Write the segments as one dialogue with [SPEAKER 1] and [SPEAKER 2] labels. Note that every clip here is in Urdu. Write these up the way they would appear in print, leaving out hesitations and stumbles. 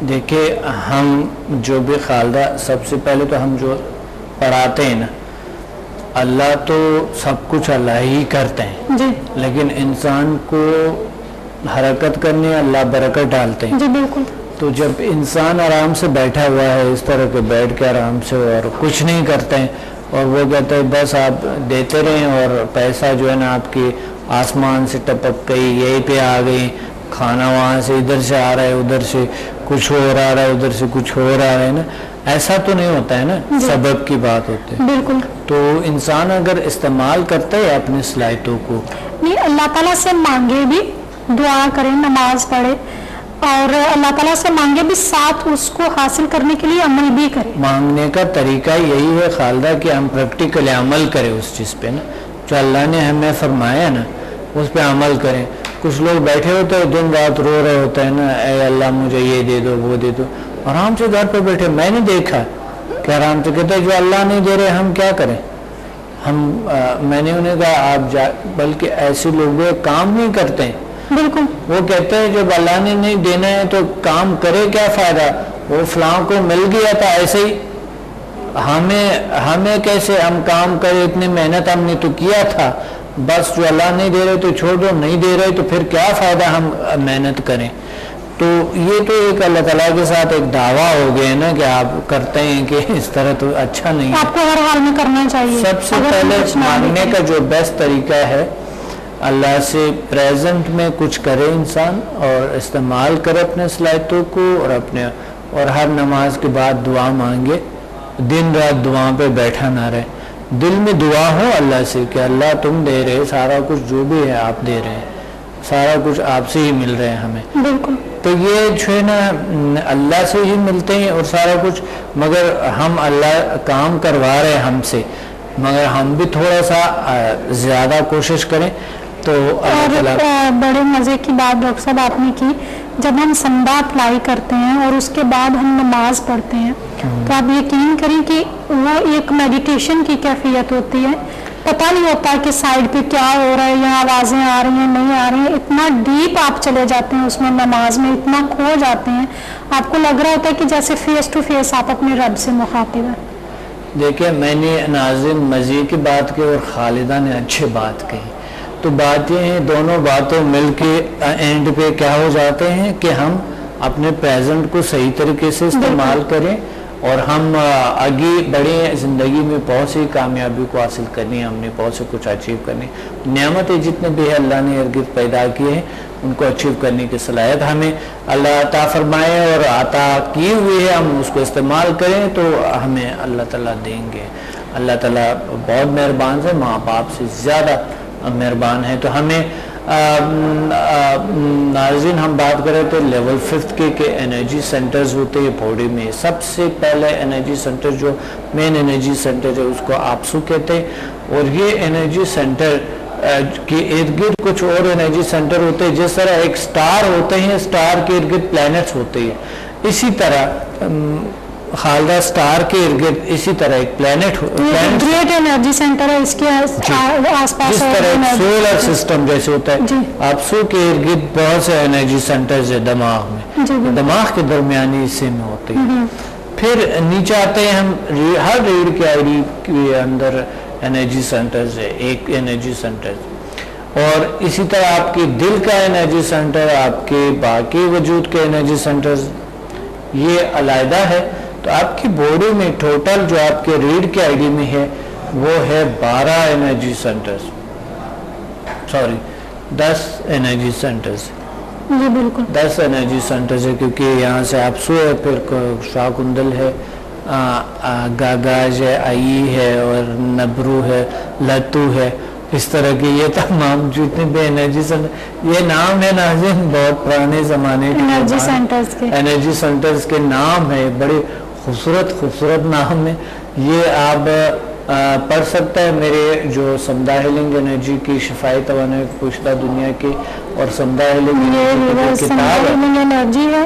[SPEAKER 1] دیکھیے ہم جو بھی خالدہ، سب سے پہلے تو ہم جو پڑھاتے ہیں نا، اللہ تو سب کچھ اللہ ہی کرتے ہیں
[SPEAKER 2] جی
[SPEAKER 1] لیکن انسان کو حرکت کرنے اللہ برکت ڈالتے ہیں.
[SPEAKER 2] جی بالکل.
[SPEAKER 1] تو جب انسان آرام سے بیٹھا ہوا ہے اس طرح کے بیٹھ کے آرام سے اور کچھ نہیں کرتے ہیں اور وہ کہتے ہیں بس آپ دیتے رہیں اور پیسہ جو ہے نا آپ کی آسمان سے ٹپک گئی، یہیں پہ آ گئی، کھانا وہاں سے ادھر سے آ رہا ہے، ادھر سے کچھ اور آ رہا ہے، ادھر سے کچھ اور آ رہا ہے نا، ایسا تو نہیں ہوتا ہے نا. سبب کی بات ہوتی ہے.
[SPEAKER 2] بالکل.
[SPEAKER 1] تو انسان اگر استعمال کرتا ہے اپنی صلاحیتوں کو،
[SPEAKER 2] نہیں اللہ تعالیٰ سے مانگے بھی، دعا کرے، نماز پڑھے اور اللہ تعالیٰ سے مانگے بھی، ساتھ اس کو حاصل کرنے کے لیے عمل بھی کرے.
[SPEAKER 1] مانگنے کا طریقہ یہی ہے خالدہ کہ ہم پریکٹیکلی عمل کریں اس چیز پہ نا، جو اللہ نے ہمیں فرمایا نا اس پہ عمل کریں. کچھ لوگ بیٹھے ہوتے ہیں دن رات رو رہے ہوتے ہیں نا، اے اللہ مجھے یہ دے دو وہ دے دو، آرام سے گھر پہ بیٹھے. میں نے دیکھا کہ آرام سے کہتے ہیں جو اللہ نہیں دے رہے ہم کیا کریں. میں نے انہیں کہا آپ بلکہ ایسے لوگ کام نہیں کرتے ہیں.
[SPEAKER 2] بالکل.
[SPEAKER 1] وہ کہتے ہیں جب اللہ نے نہیں دینا ہے تو کام کرے کیا فائدہ، وہ فلاں کو مل گیا تھا ایسے ہی، ہمیں کیسے ہم کام کرے، اتنی محنت ہم نے تو کیا تھا، بس جو اللہ نہیں دے رہے تو چھوڑ دو، نہیں دے رہے تو پھر کیا فائدہ ہم محنت کریں. تو یہ تو ایک اللہ تعالیٰ کے ساتھ ایک دعویٰ ہو گیا نا کہ آپ کرتے ہیں کہ اس طرح تو اچھا نہیں ہے.
[SPEAKER 2] آپ کو ہر حال میں کرنا چاہیے.
[SPEAKER 1] سب سے پہلے مانگنے کا جو بیسٹ طریقہ ہے اللہ سے پریزنٹ میں کچھ کرے انسان اور استعمال کرے اپنے صلاحیتوں کو اور ہر نماز کے بعد دعا مانگے. دن رات دعا پہ بیٹھا نہ رہے، دل میں دعا ہو اللہ سے کہ اللہ تم دے رہے، سارا کچھ جو بھی ہے آپ دے رہے ہیں، سارا کچھ آپ سے ہی مل رہے ہیں ہمیں.
[SPEAKER 2] بالکل.
[SPEAKER 1] تو یہ جو ہے نا اللہ سے ہی ملتے ہیں اور سارا کچھ، مگر ہم اللہ کام کروا رہے ہیں ہم سے، مگر ہم بھی تھوڑا سا زیادہ کوشش کریں تو
[SPEAKER 2] اور بڑے مزے کی بات ڈاکٹر صاحب آپ نے کی، جب ہم سنڈا اپلائی کرتے ہیں اور اس کے بعد ہم نماز پڑھتے ہیں تو آپ یقین کریں کہ وہ ایک میڈیٹیشن کی کیفیت ہوتی ہے. پتہ نہیں ہوتا کہ سائڈ پہ کیا ہو رہا ہے، یہاں آوازیں آ رہی ہیں نہیں آ رہی ہیں، اتنا ڈیپ آپ چلے جاتے ہیں اس میں، نماز میں اتنا کھو جاتے ہیں، آپ کو لگ رہا ہوتا ہے کہ جیسے فیس ٹو فیس آپ اپنے رب سے مخاطب ہیں.
[SPEAKER 1] دیکھیں میں نے ناظم مزید کی بات کی اور خالدہ نے اچھی بات کہی. تو بات یہ ہے دونوں باتوں مل کے اینڈ پہ کیا ہو جاتے ہیں کہ ہم اپنے پریزنٹ کو صحیح طریقے سے استعمال کریں اور ہم آگے بڑھے. زندگی میں بہت سی کامیابی کو حاصل کرنی ہے، ہم نے بہت سے کچھ اچیو کرنی. نعمتیں جتنے بھی اللہ نے ارد پیدا کیے ہیں ان کو اچیو کرنے کی صلاحیت ہمیں اللہ عطا فرمائے اور عطا کی ہوئی ہے، ہم اس کو استعمال کریں تو ہمیں اللہ تعالیٰ دیں گے. اللہ تعالیٰ بہت مہربان ہے، ماں باپ سے زیادہ مہربان ہے. تو ہمیں ناظرین ہم بات کریں تو لیول 5 کے انرجی سینٹرز ہوتے ہیں باڈی میں. سب سے پہلے انرجی سینٹر جو مین انرجی سینٹر ہے اس کو آپسو کہتے ہیں، اور یہ انرجی سینٹر کے ارد گرد کچھ اور انرجی سینٹر ہوتے ہیں. جس طرح ایک سٹار ہوتے ہیں، سٹار کے ارد گرد پلانٹس ہوتے ہیں، اسی طرح خالدہ سٹار کے ارد گرد اسی طرح ایک پلانٹ
[SPEAKER 2] گریٹ انرجی سینٹر ہے اس کے آس پاس.
[SPEAKER 1] جس طرح سولر سسٹم جیسے ہوتا ہے، آپسو کے ارد گرد بہت سے انرجی سینٹرز ہے دماغ میں، دماغ کے درمیانی حصے میں ہوتے ہیں. پھر نیچے آتے ہیں ہم، ہر ریڑھ کی آئیڈی کے اندر انرجی سینٹرز ہے، ایک انرجی سینٹر. اور اسی طرح آپ کے دل کا انرجی سینٹر، آپ کے باقی وجود کے انرجی سینٹرز یہ علیحدہ ہے. تو آپ کی باڈی میں ٹوٹل جو آپ کے ریڑھ کے آئی ڈی میں ہے وہ ہے 12 انرجی سینٹرز، 10 انرجی سینٹرز.
[SPEAKER 2] جی بالکل
[SPEAKER 1] 10 انرجی سینٹرز ہے، کیونکہ یہاں سے آپسو ہے، پھر شاکندل ہے، گاگاج ہے، آئی ہے اور نبرو ہے، لتو ہے، اس طرح کے یہ تمام جتنے بھی انرجی سینٹر، یہ نام ہے ناظرین بہت پرانے زمانے کے انرجی سینٹرز کے نام ہے، بڑے خوبصورت نام ہے. یہ آپ پڑھ سکتا ہے میرے جو سمدہ ہیلنگ انرجی کی شفائی توانائی پوشیدہ دنیا کی اور سمدہ ہیلنگ
[SPEAKER 2] انرجی ہے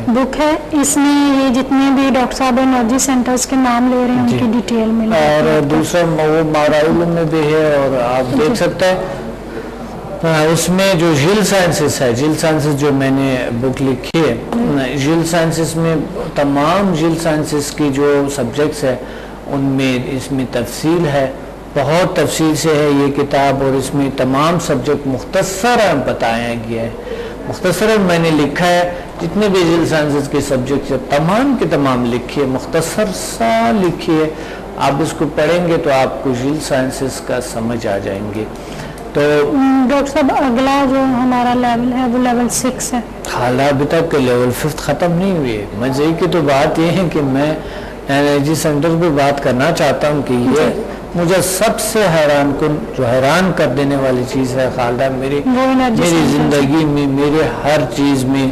[SPEAKER 2] بک ہے، اس میں یہ جتنے بھی ڈاکٹر صاحب انرجی سینٹرز کے نام لے رہے ہیں ان کی ڈیٹیل میں،
[SPEAKER 1] اور دوسرا وہ ماورا علم میں بھی ہے اور آپ دیکھ سکتے ہیں. اس میں جو جیل سائنسز ہے، جیل سائنسز جو میں نے بک لکھی ہے، جیل سائنسز میں تمام جیل سائنسز کی جو سبجیکٹس ہے ان میں اس میں تفصیل ہے، بہت تفصیل سے ہے یہ کتاب، اور اس میں تمام سبجیکٹ مختصراً بتایا گیا ہے، مختصراً میں نے لکھا ہے، جتنے بھی جیل سائنسز کے سبجیکٹس ہیں تمام کے تمام لکھی ہے، مختصر سا لکھی ہے، آپ اس کو پڑھیں گے تو آپ کو جیل سائنسز کا سمجھ آ جائیں گے۔ تو
[SPEAKER 2] ڈاکٹر صاحب اگلا جو ہمارا لیول ہے وہ لیول 6 ہے۔
[SPEAKER 1] حالہ ابھی تک کہ لیول 5 ختم نہیں ہوئی ہے۔ مزے کی تو بات یہ ہے کہ میں انرجی سینٹر پہ بات کرنا چاہتا ہوں کہ یہ مجھے سب سے حیران کر دینے والی چیز ہے خالدہ، میری زندگی میں، میرے ہر چیز میں،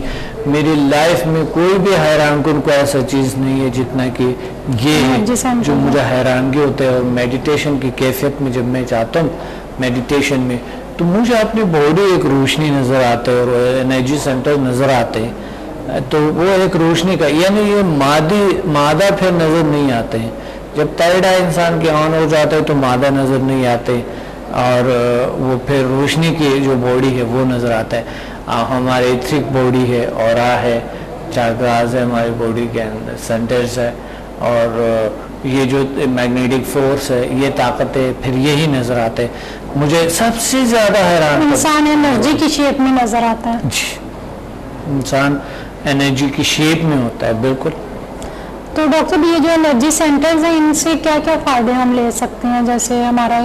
[SPEAKER 1] میری لائف میں کوئی بھی حیران کن کو ایسا چیز نہیں ہے جتنا کہ یہ جو مجھے حیرانگی ہوتا ہے۔ اور میڈیٹیشن کی کیفیت میں جب میں چاہتا ہوں میڈیٹیشن میں تو مجھے اپنی باڈی ایک روشنی نظر آتا ہے اور انرجی سینٹر نظر آتے ہیں، تو وہ ایک روشنی کا، یعنی یہ مادہ پھر نظر نہیں آتے ہیں۔ جب تائیڈ انسان کے آن ہو جاتا ہے تو مادہ نظر نہیں آتے، اور وہ پھر روشنی کی جو باڈی ہے وہ نظر آتا ہے۔ ہمارے ایتھرک باڈی ہے، اورا ہے، چاکراز ہے ہماری باڈی کے اندر، سینٹرز ہے، اور یہ جو میگنیٹک فورس ہے، یہ طاقت ہے، پھر یہی نظر آتا ہے۔ مجھے سب سے زیادہ حیران
[SPEAKER 2] انسان انرجی کی شیپ میں نظر آتا ہے،
[SPEAKER 1] جی انسان انرجی کی شیپ میں ہوتا ہے، بالکل۔
[SPEAKER 2] تو ڈاکٹر صاحب یہ جو انرجی سینٹرز ہیں ان سے کیا کیا فائدے ہم لے سکتے ہیں؟ جیسے ہمارا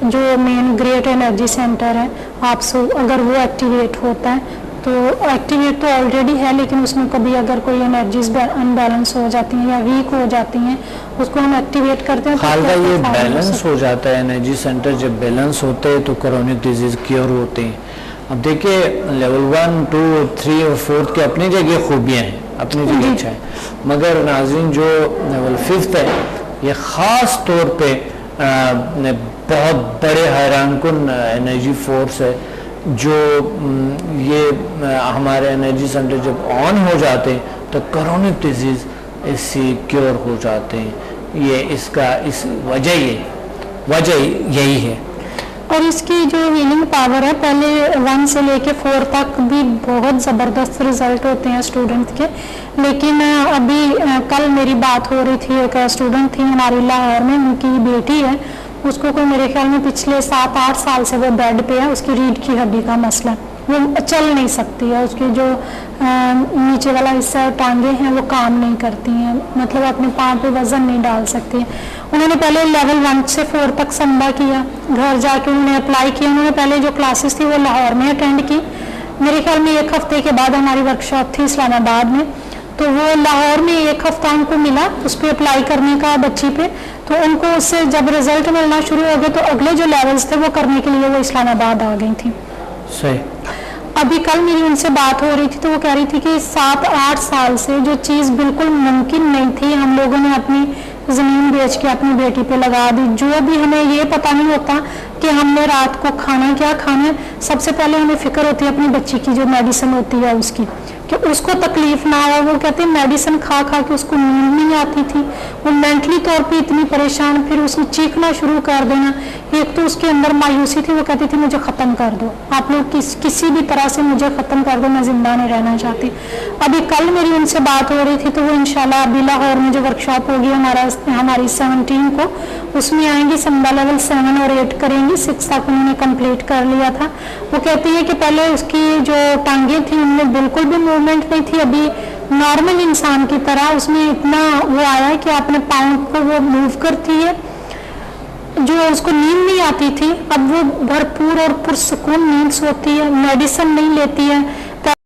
[SPEAKER 2] جو مین گریٹ انرجی سینٹر ہے، آپ سے اگر وہ ایکٹیویٹ ہوتا ہے تو ایکٹیویٹ تو آلریڈی ہے، لیکن اس میں کبھی اگر کوئی انرجیز ان بیلنس ہو جاتی ہیں یا ویک ہو جاتی ہیں، اس کو ہم ایکٹیویٹ کرتے ہیں۔
[SPEAKER 1] خالدہ یہ بیلنس ہو جاتا ہے انرجی سینٹر، جب بیلنس ہوتے ہیں تو کرونک ڈیزیز کیور ہوتے ہیں۔ اب دیکھیے لیول 1، 2، 3 اور 4 کے اپنی جگہ خوبیاں ہیں، اپنی جگہ اچھا ہے، مگر ناظرین جو لیول 5 ہے یہ خاص طور پہ بہت بڑے حیران کن انرجی فورس ہے، جو یہ ہمارے انرجی سینٹر جب آن ہو جاتے ہیں تو کرونک ڈیزیز اس سے کیور ہو جاتے ہیں۔ یہ اس کا وجہ یہی ہے۔
[SPEAKER 2] اور اس کی جو ہیلنگ پاور ہے، پہلے 1 سے لے کے 4 تک بھی بہت زبردست رزلٹ ہوتے ہیں اسٹوڈنٹ کے، لیکن ابھی کل میری بات ہو رہی تھی، ایک اسٹوڈنٹ تھی ہماری لاہور میں، ان کی بیٹی ہے، اس کو کوئی میرے خیال میں پچھلے 7-8 سال سے وہ بیڈ پہ ہے، اس کی ریڑھ کی ہڈی کا مسئلہ، وہ چل نہیں سکتی ہے، اس کی جو نیچے والا حصہ ٹانگیں ہیں وہ کام نہیں کرتی ہیں، مطلب اپنے پاؤں پہ وزن نہیں ڈال سکتی ہے۔ انہوں نے پہلے لیول 1 سے 4 تک سمبا کیا، گھر جا کے انہوں نے اپلائی کیا، انہوں نے پہلے جو کلاسز تھی وہ لاہور میں اٹینڈ کی، میرے خیال میں 1 ہفتے کے بعد ہماری ورکشاپ تھی اسلام آباد میں، تو وہ لاہور میں 1 ہفتہ ان کو ملا اس پہ اپلائی کرنے کا بچی پہ، تو ان کو اس سے جب رزلٹ ملنا شروع ہو گئے تو اگلے جو لیولز تھے وہ کرنے کے لیے وہ اسلام آباد آ گئی تھی۔
[SPEAKER 1] صحیح۔
[SPEAKER 2] ابھی کل میری ان سے بات ہو رہی تھی تو وہ کہہ رہی تھی کہ 7-8 سال سے جو چیز بالکل ممکن نہیں تھی ہم لوگوں نے اپنی زمین بیچ کے اپنی بیٹی پہ لگا دی، جو ابھی ہمیں یہ پتہ نہیں ہوتا کہ ہم نے رات کو کھانا کیا کھانا ہے، سب سے پہلے ہمیں فکر ہوتی ہے اپنی بچی کی جو میڈیسن ہوتی ہے اس کی، کہ اس کو تکلیف نہ ہو۔ وہ کہتے ہیں میڈیسن کھا کھا کے اس کو نیند نہیں آتی تھی، وہ مینٹلی طور پہ اتنی پریشان، پھر اس نے چیخنا شروع کر دینا، ایک تو اس کے اندر مایوسی تھی، وہ کہتی تھی مجھے ختم کر دو، آپ لوگ کسی بھی طرح سے مجھے ختم کر دو، میں زندہ نہیں رہنا چاہتی۔ ابھی کل میری ان سے بات ہو رہی تھی تو وہ انشاءاللہ ابھی لاہور میں جو ورکشاپ ہوگی ہماری 17 کو، اس میں آئیں گی، سمبا لیول 7 اور 8 کریں گی، 6 تک انہوں نے کمپلیٹ کر لیا تھا۔ وہ کہتی ہیں کہ پہلے اس کی جو ٹانگیں تھیں ان میں بالکل بھی موومنٹ نہیں تھی، ابھی نارمل انسان کی طرح اس میں اتنا وہ آیا ہے کہ اپنے پاؤں کو وہ موو کرتی ہے، جو اس کو نیند نہیں آتی تھی اب وہ بھرپور اور پرسکون نیند سوتی ہے، میڈیسن نہیں لیتی ہے،